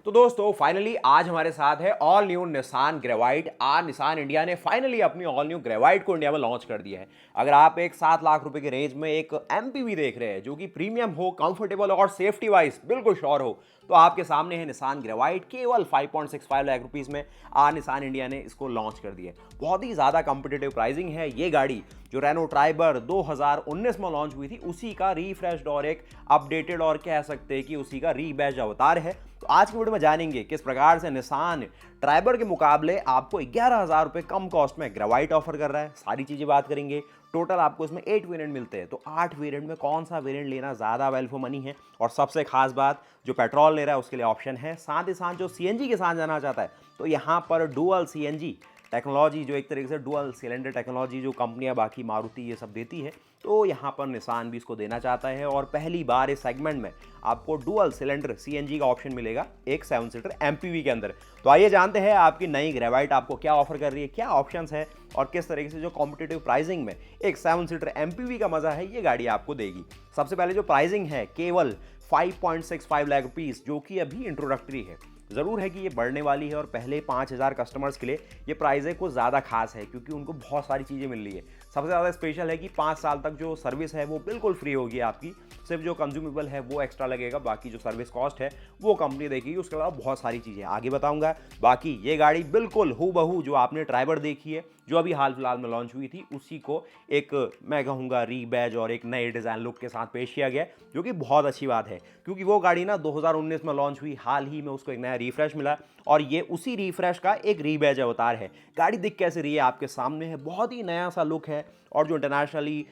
तो दोस्तों फाइनली आज हमारे साथ है ऑल न्यू निसान ग्रेवाइट। आज निसान इंडिया ने फाइनली अपनी ऑल न्यू ग्रेवाइट को इंडिया में लॉन्च कर दिया है। अगर आप एक 7 लाख रुपए के रेंज में एक एमपीवी देख रहे हैं जो कि प्रीमियम हो, कंफर्टेबल और सेफ्टी वाइज बिल्कुल श्योर हो, तो आपके सामने है निसान ग्रेवाइट। केवल 5.65 लाख रुपीस में आज निसान इंडिया ने इसको लॉन्च कर दिया है। बहुत ही ज़्यादा कंपिटेटिव प्राइसिंग है। ये गाड़ी जो रेनो ट्राइबर 2019 में लॉन्च हुई थी उसी का रिफ्रेश्ड और एक अपडेटेड और कह सकते हैं कि उसी का रीबैज अवतार है। तो आज की वीडियो में जानेंगे किस प्रकार से निसान ट्राइबर के मुकाबले आपको 11,000 रुपये कम कॉस्ट में ग्रेवाइट ऑफर कर रहा है। सारी चीज़ें बात करेंगे। टोटल आपको इसमें 8 वेरिएंट मिलते हैं, तो 8 वेरिएंट में कौन सा वेरिएंट लेना ज़्यादा वैल्यू फॉर मनी है। और सबसे खास बात, जो पेट्रोल ले रहा है उसके लिए ऑप्शन है। साथ ही साथ जो सीएनजी के साथ जाना चाहता है तो यहाँ पर डुअल सीएनजी टेक्नोलॉजी, जो एक तरीके से डुअल सिलेंडर टेक्नोलॉजी जो कंपनियां बाकी मारुति ये सब देती है, तो यहाँ पर निसान भी इसको देना चाहता है। और पहली बार इस सेगमेंट में आपको डुअल सिलेंडर सीएनजी का ऑप्शन मिलेगा एक 7 सीटर एमपीवी के अंदर। तो आइए जानते हैं आपकी नई ग्रेवाइट आपको क्या ऑफर कर रही है, क्या ऑप्शंस है और किस तरीके से जो कॉम्पिटिटिव प्राइसिंग में एक 7 सीटर एमपीवी का मजा है ये गाड़ी आपको देगी। सबसे पहले जो प्राइसिंग है केवल 5.65 लाख रुपीस, जो कि अभी इंट्रोडक्टरी है। ज़रूर है कि ये बढ़ने वाली है और पहले 5,000 कस्टमर्स के लिए ये प्राइस है कुछ ज़्यादा खास है, क्योंकि उनको बहुत सारी चीज़ें मिल रही है। सबसे ज़्यादा स्पेशल है कि 5 साल तक जो सर्विस है वो बिल्कुल फ्री होगी आपकी। सिर्फ जो कंज्यूमेबल है वो एक्स्ट्रा लगेगा, बाकी जो सर्विस कॉस्ट है वो कंपनी देखेगी। उसके अलावा बहुत सारी चीज़ें आगे बताऊंगा। बाकी ये गाड़ी बिल्कुल हूबहू जो आपने ट्राइबर देखी है जो अभी हाल फिलहाल में लॉन्च हुई थी उसी को एक मैं कहूँगा रीबैज और एक नए डिज़ाइन लुक के साथ पेश किया गया, जो कि बहुत अच्छी बात है। क्योंकि वो गाड़ी ना 2019 में लॉन्च हुई, हाल ही में उसको एक नया रिफ्रेश मिला और ये उसी रिफ्रेश का एक रीबैज अवतार है। गाड़ी दिख कैसे रही है आपके सामने है, बहुत ही नया सा लुक है। और जो इंटरनेशनली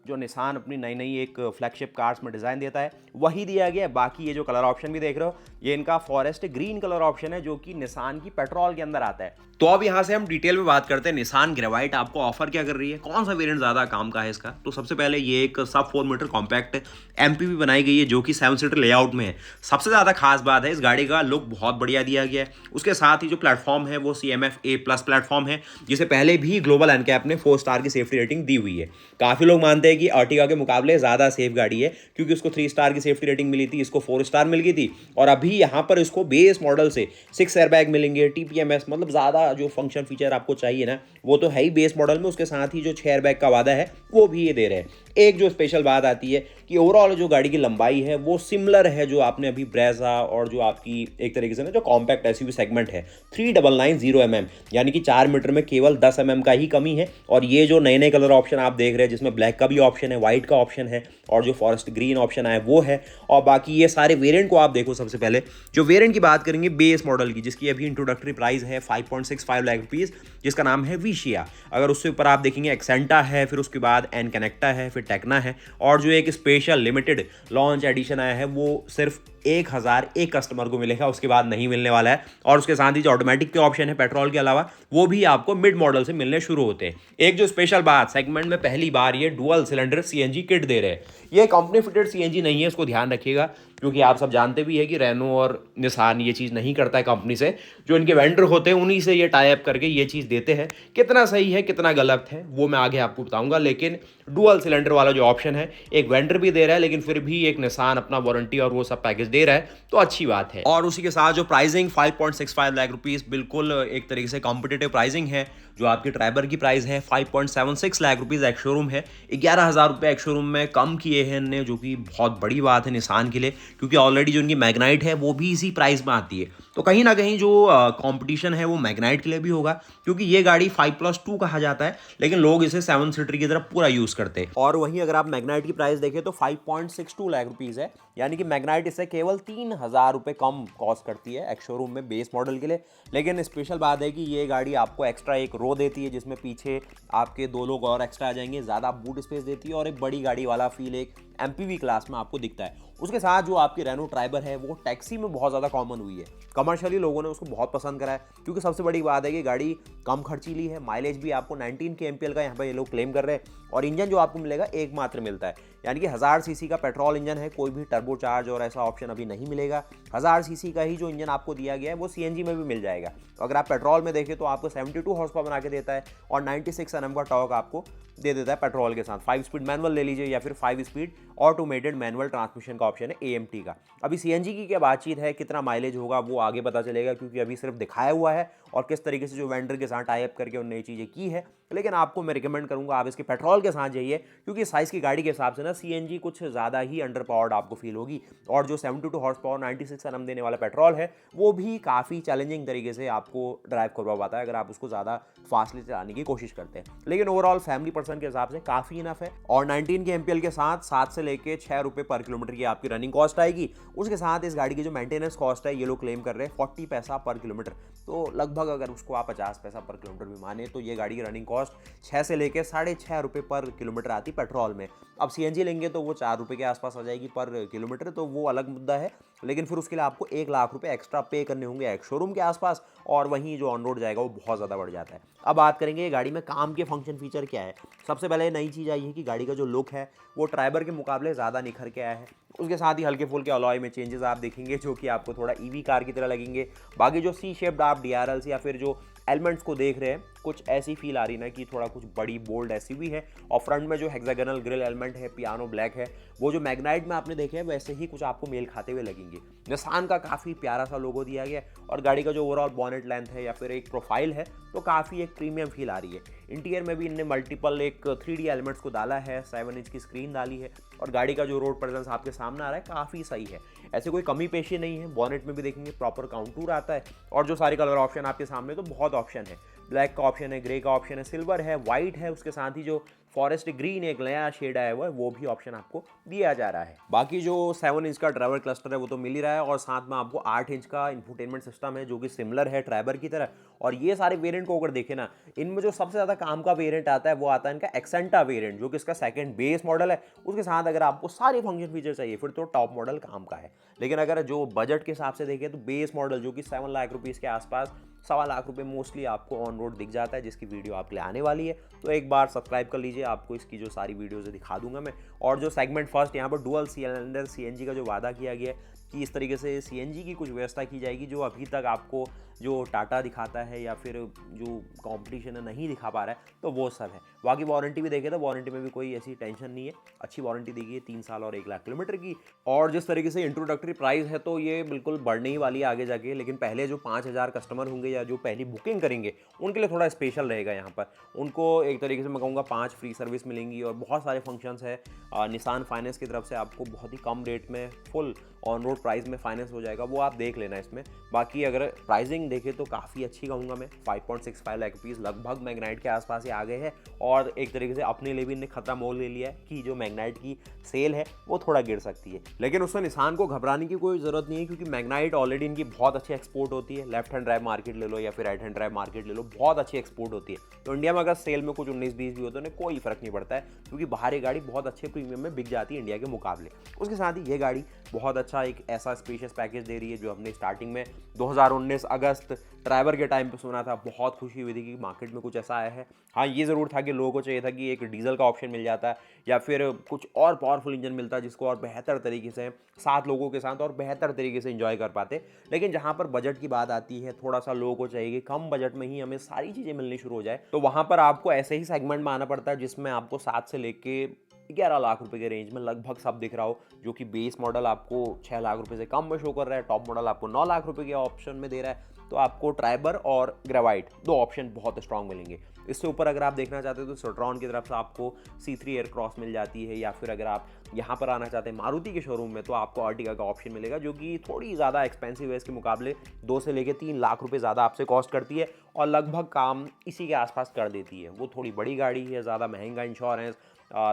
जो निसान अपनी नई नई एक फ्लैगशिप कार्स में डिज़ाइन देता है वही दिया गया है। बाकी ये जो कलर ऑप्शन भी देख रहे हो ये इनका फॉरेस्ट ग्रीन कलर ऑप्शन है, जो कि निसान की पेट्रोल के अंदर आता है। तो अब यहाँ से हम डिटेल में बात करते हैं निसान ग्रेवाइट आपको ऑफर क्या कर रही है, कौन सा वेरिएंट ज़्यादा काम का है इसका। तो सबसे पहले ये एक सब 4 मीटर कॉम्पैक्ट एमपीवी बनाई गई है जो कि 7 सीटर लेआउट में है। सबसे ज़्यादा खास बात है इस गाड़ी का लुक बहुत बढ़िया दिया गया है। उसके साथ ही जो प्लेटफॉर्म है वो CMF A+ प्लेटफॉर्म है, जिसे पहले भी ग्लोबल एनकैप ने 4 स्टार की सेफ्टी रेटिंग दी हुई है। काफ़ी लोग मानते हैं कि अर्टिगा के मुकाबले ज़्यादा सेफ गाड़ी है, क्योंकि उसको 3 स्टार की सेफ्टी रेटिंग मिली थी, इसको 4 स्टार मिल गई थी। और अभी यहाँ पर इसको बेस मॉडल से 6 एयरबैग मिलेंगे, TPMS, मतलब ज़्यादा जो फंक्शन फीचर आपको चाहिए ना वो तो है ही बेस मॉडल में। उसके साथ ही जो 6 एयरबैग का वादा है वो भी ये दे रहे हैं। एक जो स्पेशल बात आती है कि ओवरऑल जो गाड़ी की लंबाई है वो सिमिलर है जो आपने अभी ब्रेजा और जो आपकी एक तरीके से ना जो कॉम्पैक्ट एसयूवी सेगमेंट है 3990 mm, यानी कि 4 मीटर में केवल 10 mm का ही कमी है। और ये जो नए नए कलर ऑप्शन आप देख रहे हैं जिसमें ब्लैक का भी ऑप्शन है, व्हाइट का ऑप्शन है और जो फॉरेस्ट ग्रीन ऑप्शन आया वो है। और बाकी ये सारे वेरिएंट को आप देखो। सबसे पहले जो वेरिएंट की बात करेंगे बेस मॉडल की, जिसकी अभी इंट्रोडक्टरी प्राइस है 5.65 लाख रुपीस, जिसका नाम है विशिया। अगर उससे ऊपर आप देखेंगे एक्सेंटा है, फिर उसके बाद एनकनेक्टा है, फिर टेक्ना है और जो एक स्पेशल लिमिटेड लॉन्च एडिशन आया है वो सिर्फ 1,001 कस्टमर को मिलेगा, उसके बाद नहीं मिलने वाला है। और उसके साथ ही जो ऑटोमेटिक के ऑप्शन है पेट्रोल के अलावा वो भी आपको मिड मॉडल से मिलने शुरू होते हैं। एक जो स्पेशल बात, सेगमेंट में पहली बार ये डुअल सिलेंडर सीएनजी किट दे रहे हैं। ये कंपनी फिटेड सीएनजी नहीं है, इसको ध्यान रखिएगा, क्योंकि आप सब जानते भी है कि रेनो और निसान ये चीज़ नहीं करता है कंपनी से। जो इनके वेंडर होते हैं उन्हीं से ये टाई अप करके ये चीज़ देते हैं। कितना सही है कितना गलत है वो मैं आगे आपको बताऊंगा, लेकिन डुअल सिलेंडर वाला जो ऑप्शन है एक वेंडर भी दे रहा है, लेकिन फिर भी एक निसान अपना वारंटी और वो सब पैकेज दे रहा है, तो अच्छी बात है। और उसी के साथ जो प्राइसिंग 5.65 लाख रुपीस बिल्कुल एक तरीके से कॉम्पिटेटिव प्राइसिंग है। जो आपकी ट्राइबर की प्राइस है 5.76 लाख रुपीस एक्स शोरूम है, 11,000 रुपये एक्स शोरूम में कम किए हैं इनने, जो कि बहुत बड़ी बात है निसान के लिए, क्योंकि ऑलरेडी जो इनकी मैग्नाइट है वो भी इसी प्राइस में आती है। तो कहीं ना कहीं जो कंपटीशन है वो मैग्नाइट के लिए भी होगा, क्योंकि ये गाड़ी 5+2 कहा जाता है, लेकिन लोग इसे 7 सीटर की तरफ पूरा यूज़ करते हैं। और वहीं अगर आप मैग्नाइट की प्राइस देखें तो 5.62 लाख रुपीज़ है, यानी कि मैग्नाइट इससे केवल 3,000 रुपये कम कॉस्ट करती है एक्स शोरूम में बेस मॉडल के लिए। लेकिन स्पेशल बात है कि ये गाड़ी आपको एक्स्ट्रा एक रो देती है, जिसमें पीछे आपके 2 लोग और एक्स्ट्रा आ जाएंगे, ज़्यादा बूट स्पेस देती है और एक बड़ी गाड़ी वाला फील एक एमपीवी क्लास में आपको दिखता है। उसके साथ जो आपकी रेनो ट्राइबर है वो टैक्सी में बहुत ज़्यादा कॉमन हुई है, कमर्शियली लोगों ने उसको बहुत पसंद करा है, क्योंकि सबसे बड़ी बात है कि गाड़ी कम खर्चीली है। माइलेज भी आपको 19 के एमपीएल का यहाँ पर ये लोग क्लेम कर रहे हैं। और इंजन जो आपको मिलेगा एकमात्र मिलता है, यानी कि 1000 सीसी का पेट्रोल इंजन है, कोई भी टर्बोचार्ज और ऐसा ऑप्शन अभी नहीं मिलेगा। 1000 सीसी का ही जो इंजन आपको दिया गया है वो सीएनजी में भी मिल जाएगा। तो अगर आप पेट्रोल में देखें तो आपको 72 हॉर्स पावर बना के देता है और 96 Nm का टॉर्क आपको दे देता है पेट्रोल के साथ। 5 स्पीड मैनुअल ले लीजिए या फिर 5 स्पीड ऑटोमेटेड मैनुअल ट्रांसमिशन का ऑप्शन है AMT का। अभी CNG की क्या बातचीत है, कितना माइलेज होगा वो आगे पता चलेगा, क्योंकि अभी सिर्फ दिखाया हुआ है और किस तरीके से जो वेंडर के साथ टाई अप करके उन्होंने ये चीज़ें की है। लेकिन आपको मैं रिकमेंड करूंगा आप इसके पेट्रोल के साथ जाइए, क्योंकि साइज़ की गाड़ी के हिसाब से ना CNG कुछ ज़्यादा ही अंडर पावर्ड आपको फील होगी। और जो 72 हॉर्स पावर 96 Nm देने वाला पेट्रोल है वो भी काफ़ी चैलेंजिंग तरीके से आपको ड्राइव करवा पाता है अगर आप उसको ज़्यादा फास्टली चलाने की कोशिश करते हैं। लेकिन ओवरऑल फैमिली पर्सन के हिसाब से काफ़ी इनफ है। और 19 के MPL के साथ 7 से लेके 6 रुपये पर किलोमीटर की आपकी रनिंग कॉस्ट आएगी। उसके साथ इस गाड़ी की जो मेंटेनेंस कॉस्ट है ये लोग क्लेम कर रहे हैं 40 पैसा पर किलोमीटर। तो लगभग अगर उसको आप 50 पैसा पर किलोमीटर भी माने तो ये गाड़ी की रनिंग कॉस्ट 6 से लेके 6.5 रुपये पर किलोमीटर आती पेट्रोल में। अब CNG लेंगे तो वो 4 रुपये के आसपास आ जाएगी पर किलोमीटर, तो वो अलग मुद्दा है। लेकिन फिर उसके लिए आपको 1 लाख रुपए एक्स्ट्रा पे करने होंगे एक शोरूम के आसपास, और वहीं जो ऑन रोड जाएगा वो बहुत ज़्यादा बढ़ जाता है। अब बात करेंगे ये गाड़ी में काम के फंक्शन फीचर क्या है। सबसे पहले नई चीज़ आई है कि गाड़ी का जो लुक है वो ट्राइबर के मुकाबले ज़्यादा निखर के आया है। उसके साथ ही हल्के फुल्के अलॉय में चेंजेस आप देखेंगे जो कि आपको थोड़ा EV कार की तरह लगेंगे। बाकी जो C शेप्ड आप DRLs या फिर जो एलिमेंट्स को देख रहे हैं कुछ ऐसी फील आ रही ना कि थोड़ा कुछ बड़ी बोल्ड SUV है। और फ्रंट में जो हेक्सागोनल ग्रिल एलिमेंट है पियानो ब्लैक है, वो जो मैग्नाइट में आपने देखे हैं वैसे ही कुछ आपको मेल खाते हुए लगेंगे। निसान का काफ़ी प्यारा सा लोगो दिया गया है और गाड़ी का जो ओवरऑल बॉनेट लेंथ है या फिर एक प्रोफाइल है तो काफ़ी एक प्रीमियम फील आ रही है। इंटीरियर में भी इनने मल्टीपल एक 3D एलिमेंट्स को डाला है, 7 इंच की स्क्रीन डाली है और गाड़ी का जो रोड प्रेजेंस आपके सामने आ रहा है काफ़ी सही है। ऐसे कोई कमी पेशी नहीं है। बॉनेट में भी देखेंगे प्रॉपर काउंटूर आता है और जो सारे कलर ऑप्शन आपके सामने तो बहुत ऑप्शन है। ब्लैक का ऑप्शन है, ग्रे का ऑप्शन है, सिल्वर है, वाइट है, उसके साथ ही जो फॉरेस्ट ग्रीन एक नया शेड आया हुआ है वो भी ऑप्शन आपको दिया जा रहा है। बाकी जो 7 इंच का ड्राइवर क्लस्टर है वो तो मिल ही रहा है और साथ में आपको 8 इंच का इंफोटेनमेंट सिस्टम है जो कि सिमिलर है ट्राइबर की तरह। और ये सारे वेरिएंट को अगर देखें ना, इनमें जो सबसे ज़्यादा काम का वेरिएंट आता है वो आता है इनका एक्सेंटा वेरिएंट, जो कि इसका सेकंड बेस मॉडल है। उसके साथ अगर आपको सारे फंक्शन फीचर चाहिए फिर तो टॉप मॉडल काम का है। लेकिन अगर जो बजट के हिसाब से देखें तो बेस मॉडल जो कि 7 लाख रुपीज़ के आसपास, 1.25 लाख रुपए मोस्टली आपको ऑन रोड दिख जाता है, जिसकी वीडियो आपके लिए आने वाली है। तो एक बार सब्सक्राइब कर लीजिए, आपको इसकी जो सारी वीडियोस दिखा दूंगा मैं। और जो सेगमेंट फर्स्ट यहाँ पर डुअल सिलेंडर CNG का जो वादा किया गया है कि इस तरीके से CNG की कुछ व्यवस्था की जाएगी जो अभी तक आपको जो टाटा दिखाता है या फिर जो कंपटीशन है नहीं दिखा पा रहा है, तो वो सब है। बाकी वारंटी भी देखे तो वारंटी में भी कोई ऐसी टेंशन नहीं है, अच्छी वारंटी दी गई है 3 साल और 1 लाख किलोमीटर की। और जिस तरीके से इंट्रोडक्टरी प्राइस है तो ये बिल्कुल बढ़ने ही वाली है आगे जाके। लेकिन पहले जो 5000 कस्टमर होंगे या जो पहली बुकिंग करेंगे उनके लिए थोड़ा स्पेशल रहेगा। यहाँ पर उनको एक तरीके से मैं कहूँगा 5 फ्री सर्विस मिलेंगी और बहुत सारे फंक्शंस है। निसान फाइनेंस की तरफ से आपको बहुत ही कम रेट में फुल ऑन रोड प्राइस में फाइनेंस हो जाएगा, वो आप देख लेना इसमें। बाकी अगर प्राइसिंग देखें तो काफ़ी अच्छी कहूँगा मैं, 5.65 लाख रुपीज़ लगभग मैग्नाइट के आसपास ही आ गए हैं। और एक तरीके से अपने लिए भी इन्हें खतरा मोल ले लिया है कि जो मैग्नाइट की सेल है वो थोड़ा गिर सकती है। लेकिन उससे निसान को घबराने की कोई ज़रूरत नहीं है, क्योंकि मैग्नाइट ऑलरेडी इनकी बहुत अच्छी एक्सपोर्ट होती है। लेफ्ट हैंड ड्राइव मार्केट ले लो या फिर राइट हैंड ड्राइव मार्केट ले लो, बहुत अच्छी एक्सपोर्ट होती है। तो इंडिया में अगर सेल में कुछ 19-20 भी हो तो उन्हें कोई फर्क नहीं पड़ता है, क्योंकि बाहर ये गाड़ी बहुत अच्छे प्रीमियम में बिक जाती है इंडिया के मुकाबले। उसके साथ ही ये गाड़ी बहुत अच्छा एक ऐसा स्पेशियस पैकेज दे रही है जो हमने स्टार्टिंग में 2019 अगस्त ड्राइवर के टाइम पे सुना था। बहुत खुशी हुई थी कि मार्केट में कुछ ऐसा आया है। हाँ, ये ज़रूर था कि लोगों को चाहिए था कि एक डीजल का ऑप्शन मिल जाता या फिर कुछ और पावरफुल इंजन मिलता जिसको और बेहतर तरीके से 7 लोगों के साथ और बेहतर तरीके से एंजॉय कर पाते। लेकिन जहाँ पर बजट की बात आती है, थोड़ा सा लोगों को चाहिए कि कम बजट में ही हमें सारी चीज़ें मिलनी शुरू हो जाए, तो वहाँ पर आपको ऐसे ही सेगमेंट में आना पड़ता है जिसमें आपको 7 से लेके 11 लाख रुपए के रेंज में लगभग सब दिख रहा हो। जो कि बेस मॉडल आपको 6 लाख रुपए से कम में शो कर रहा है, टॉप मॉडल आपको 9 लाख रुपए के ऑप्शन में दे रहा है। तो आपको ट्राइबर और ग्रेवाइट 2 ऑप्शन बहुत स्ट्रांग मिलेंगे। इससे ऊपर अगर आप देखना चाहते हो तो सिट्रॉन की तरफ से आपको C3 एयरक्रॉस मिल जाती है, या फिर अगर आप यहाँ पर आना चाहते हैं मारुति के शोरूम में तो आपको अर्टिगा का ऑप्शन मिलेगा, जो कि थोड़ी ज़्यादा एक्सपेंसिव है इसके मुकाबले। 2 से लेकर 3 लाख रुपए ज़्यादा आपसे कॉस्ट करती है और लगभग काम इसी के आसपास कर देती है। वो थोड़ी बड़ी गाड़ी है, ज़्यादा महंगा इंश्योरेंस,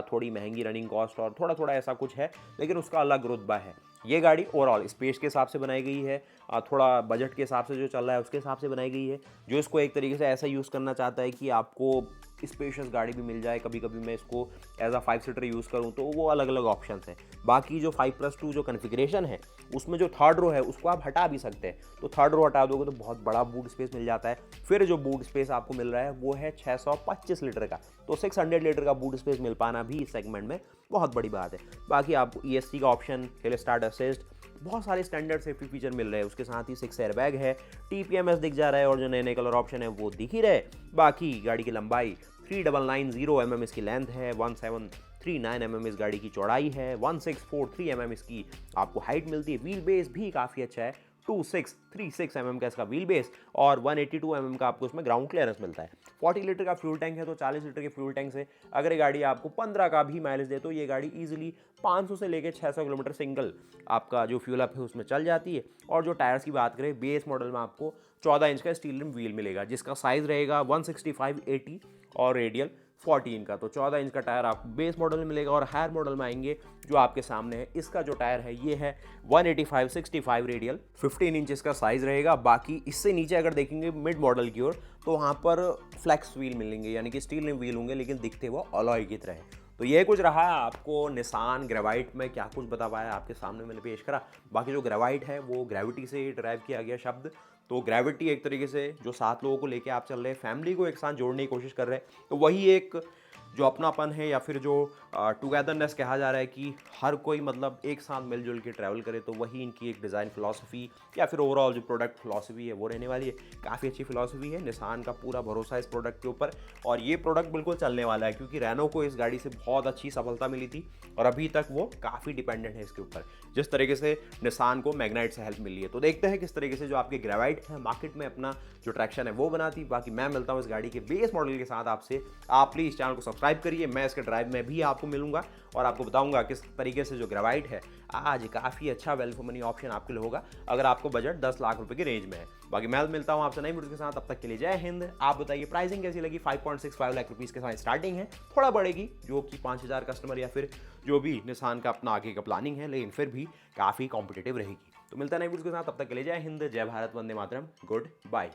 थोड़ी महंगी रनिंग कॉस्ट और थोड़ा थोड़ा ऐसा कुछ है, लेकिन उसका अलग रुतबा है। ये गाड़ी ओवरऑल स्पेस के हिसाब से बनाई गई है, थोड़ा बजट के हिसाब से जो चल रहा है उसके हिसाब से बनाई गई है। जो इसको एक तरीके से ऐसा यूज़ करना चाहता है कि आपको स्पेशियस गाड़ी भी मिल जाए, कभी कभी मैं इसको एज अ 5 सीटर यूज़ करूँ, तो वो अलग अलग ऑप्शंस हैं। बाकी जो 5+2 जो कॉन्फ़िगरेशन है उसमें जो थर्ड रो है उसको आप हटा भी सकते हैं, तो थर्ड रो हटा दोगे तो बहुत बड़ा बूट स्पेस मिल जाता है। फिर जो बूट स्पेस आपको मिल रहा है वो है 625 लीटर का, तो 600 लीटर का बूट स्पेस मिल पाना भी इस सेगमेंट में बहुत बड़ी बात है। बाकी आपको ESC का ऑप्शन, हिल स्टार्ट असिस्ट, बहुत सारे स्टैंडर्ड सेफ्टी फीचर मिल रहे हैं। उसके साथ ही 6 एयरबैग है, TPMS दिख जा रहा है और जो नए नए कलर ऑप्शन है वो दिख ही रहे। बाकी गाड़ी की लंबाई 3990 mm इसकी लेंथ है, 1739 mm इस गाड़ी की चौड़ाई है, 1643 mm इसकी आपको हाइट मिलती है। व्हील बेस भी काफ़ी अच्छा है, 2636 mm का इसका व्हील बेस और 182 mm का आपको इसमें ग्राउंड क्लियरेंस मिलता है। 40 लीटर का फ्यूल टैंक है, तो 40 लीटर के फ्यूल टैंक से अगर ये गाड़ी आपको 15 का भी माइलेज दे तो ये गाड़ी ईजिली 500 से लेकर 600 किलोमीटर सिंगल आपका जो फ्यूल अप है उसमें चल जाती है। और जो टायर्स की बात करें, बेस मॉडल में आपको 14 इंच का स्टील रिम व्हील मिलेगा, जिसका साइज़ रहेगा 165/80 और रेडियल 14 का। तो 14 इंच का टायर आपको बेस मॉडल में मिलेगा। और हायर मॉडल में आएंगे जो आपके सामने है, इसका जो टायर है ये है 185/65 रेडियल, 15 इंच इसका साइज़ रहेगा। बाकी इससे नीचे अगर देखेंगे मिड मॉडल की ओर, तो वहाँ पर फ्लेक्स व्हील मिलेंगे, यानी कि स्टील रिम व्हील होंगे, लेकिन दिखते वो अलॉय की तरह है। तो ये कुछ रहा आपको निसान ग्रेवाइट में क्या कुछ बता पाया, आपके सामने मैंने पेश करा। बाकी जो ग्रेवाइट है वो ग्रेविटी से ड्राइव किया गया शब्द। तो ग्रेविटी एक तरीके से जो 7 लोगों को लेके आप चल रहे हैं, फैमिली को एक साथ जोड़ने की कोशिश कर रहे हैं, तो वही एक जो अपनापन है या फिर जो टुगेदरनेस कहा जा रहा है कि हर कोई मतलब एक साथ मिलजुल के ट्रैवल करे, तो वही इनकी एक डिज़ाइन फिलॉसफी या फिर ओवरऑल जो प्रोडक्ट फिलॉसफी है वो रहने वाली है। काफ़ी अच्छी फिलॉसफी है, निसान का पूरा भरोसा इस प्रोडक्ट के ऊपर, और ये प्रोडक्ट बिल्कुल चलने वाला है, क्योंकि रैनो को इस गाड़ी से बहुत अच्छी सफलता मिली थी और अभी तक वो काफ़ी डिपेंडेंट है इसके ऊपर, जिस तरीके से निसान को मैग्नाइट से हेल्प मिली है। तो देखते हैं किस तरीके से जो आपके ग्रेवाइट है मार्केट में अपना जो ट्रैक्शन है वो बनाती। बाकी मैं मिलता हूँ इस गाड़ी के बेस मॉडल के साथ आपसे। आप प्लीज़ चैनल को सब्सक्राइब करिए, मैं इसके ड्राइव में भी आपको मिलूंगा और आपको बताऊंगा किस तरीके से जो ग्रेवाइट है आज काफ़ी अच्छा वैल्यू फॉर मनी ऑप्शन आपके लिए होगा, अगर आपको बजट 10 लाख रुपए के रेंज में है। बाकी मैं मिलता हूँ आपसे नई वीडियो के साथ, तब तक के लिए जय हिंद। आप बताइए प्राइसिंग कैसी लगी। 5.65 लाख रुपीज़ के साथ स्टार्टिंग है, थोड़ा बढ़ेगी जो कि 5000 कस्टमर या फिर जो भी निसान का अपना आगे का प्लानिंग है, लेकिन फिर भी काफ़ी कॉम्पिटेटिव रहेगी। तो मिलता है नई वीडियो के साथ, तब तक के लिए जय हिंद, जय भारत, वंदे मातरम, गुड बाय।